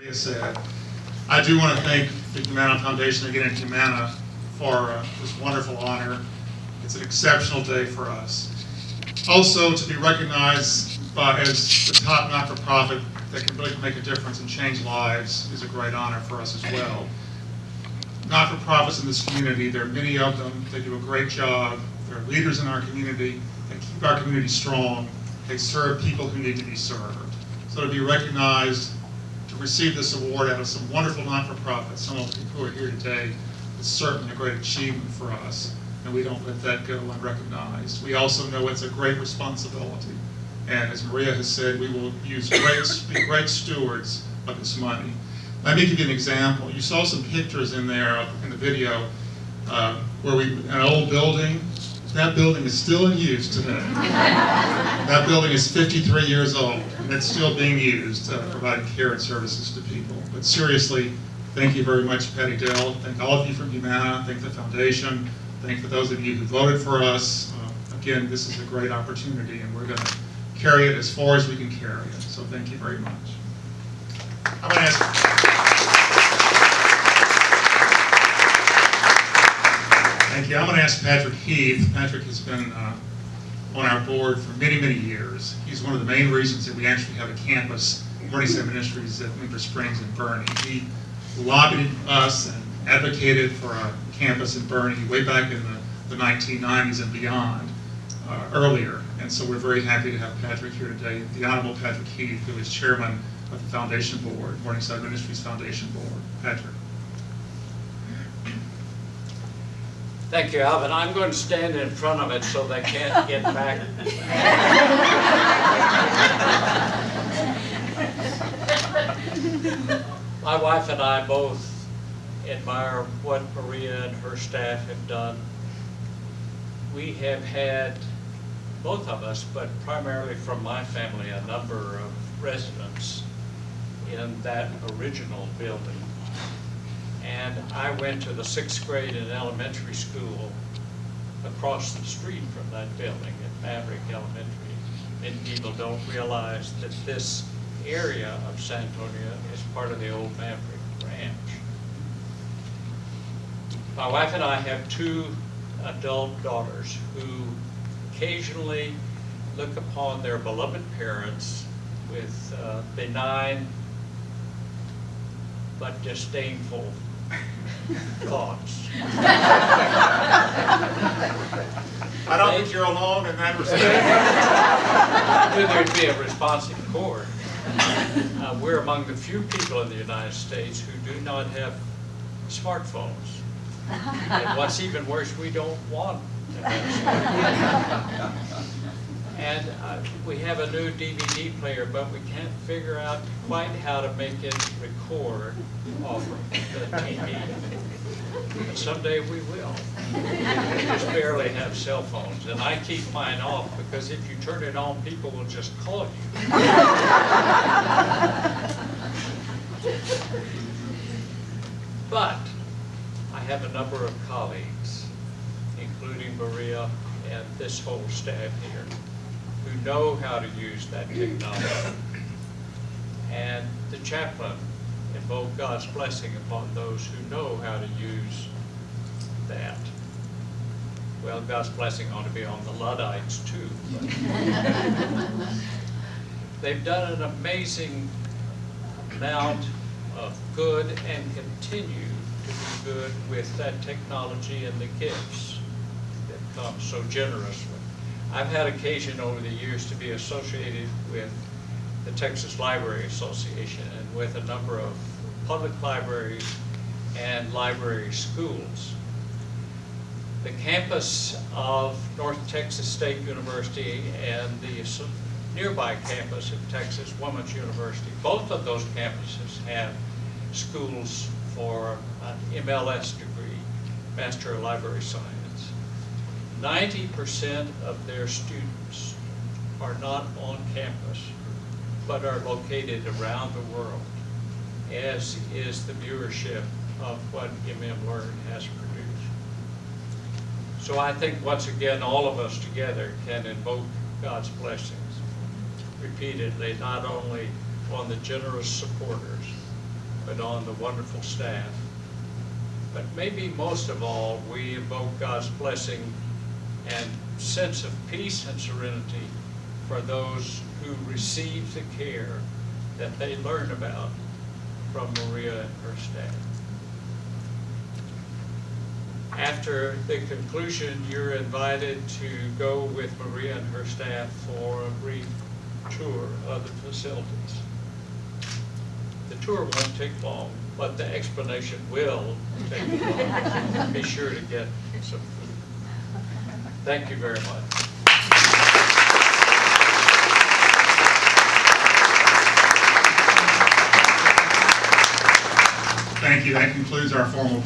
Maria said, I do want to thank the Humana Foundation again and Humana for this wonderful honor. It's an exceptional day for us. Also, to be recognized as the top not-for-profit that can really make a difference and change lives is a great honor for us as well. Not-for-profits in this community, there are many of them. They do a great job. They're leaders in our community. They keep our community strong. They serve people who need to be served. So to be recognized, to receive this award out of some wonderful not-for-profits, some of the people who are here today, is certainly a great achievement for us, and we don't let that go unrecognized. We also know it's a great responsibility, and as Maria has said, we will be great stewards of this money. Let me give you an example. You saw some pictures in there in the video where an old building. That building is still in use today. That building is 53 years old, and it's still being used, providing care and services to people. But seriously, thank you very much, Patty Dell. Thank all of you from Humana. Thank the foundation. Thank for those of you who voted for us. Again, this is a great opportunity, and we're going to carry it as far as we can carry it. So thank you very much. I'm going to ask. Thank you. I'm going to ask Patrick Heath. Patrick has been on our board for many, many years. He's one of the main reasons that we actually have a campus, Morningside Ministries at Winter Springs and Bernie. He lobbied us and advocated for a campus in Bernie way back in the 1990s and beyond, earlier. And so we're very happy to have Patrick here today, the Honorable Patrick Heath, who is chairman of the Foundation Board, Morningside Ministries Foundation Board. Patrick. Thank you, Alvin. I'm going to stand in front of it so they can't get back. My wife and I both admire what Maria and her staff have done. We have had, both of us, but primarily from my family, a number of residents in that original building. And I went to the 6th grade in elementary school across the street from that building at Maverick Elementary. Many people don't realize that this area of San Antonio is part of the old Maverick Ranch. My wife and I have 2 adult daughters who occasionally look upon their beloved parents with benign but disdainful thoughts. I don't think you're alone in that respect. I knew there'd be a responsive chord. We're among the few people in the United States who do not have smartphones. And what's even worse, we don't want to have smartphones. And we have a new DVD player, but we can't figure out quite how to make it record off of the TV. But someday we will. We just barely have cell phones, and I keep mine off because if you turn it on, people will just call you. But I have a number of colleagues, including Maria and this whole staff here, who know how to use that technology. And the chaplain invoked God's blessing upon those who know how to use that. Well, God's blessing ought to be on the Luddites too. They've done an amazing amount of good and continue to do good with that technology and the gifts that come so generously. I've had occasion over the years to be associated with the Texas Library Association and with a number of public libraries and library schools. The campus of North Texas State University and the nearby campus of Texas Women's University, both of those campuses have schools for an MLS degree, Master of Library Science. 90% of their students are not on campus, but are located around the world, as is the viewership of what Learn has produced. So I think once again, all of us together can invoke God's blessings repeatedly, not only on the generous supporters, but on the wonderful staff. But maybe most of all, we invoke God's blessing and sense of peace and serenity for those who receive the care that they learn about from Maria and her staff. After the conclusion, you're invited to go with Maria and her staff for a brief tour of the facilities. The tour won't take long, but the explanation will take long. Be sure to get some food. Thank you very much. Thank you. That concludes our formal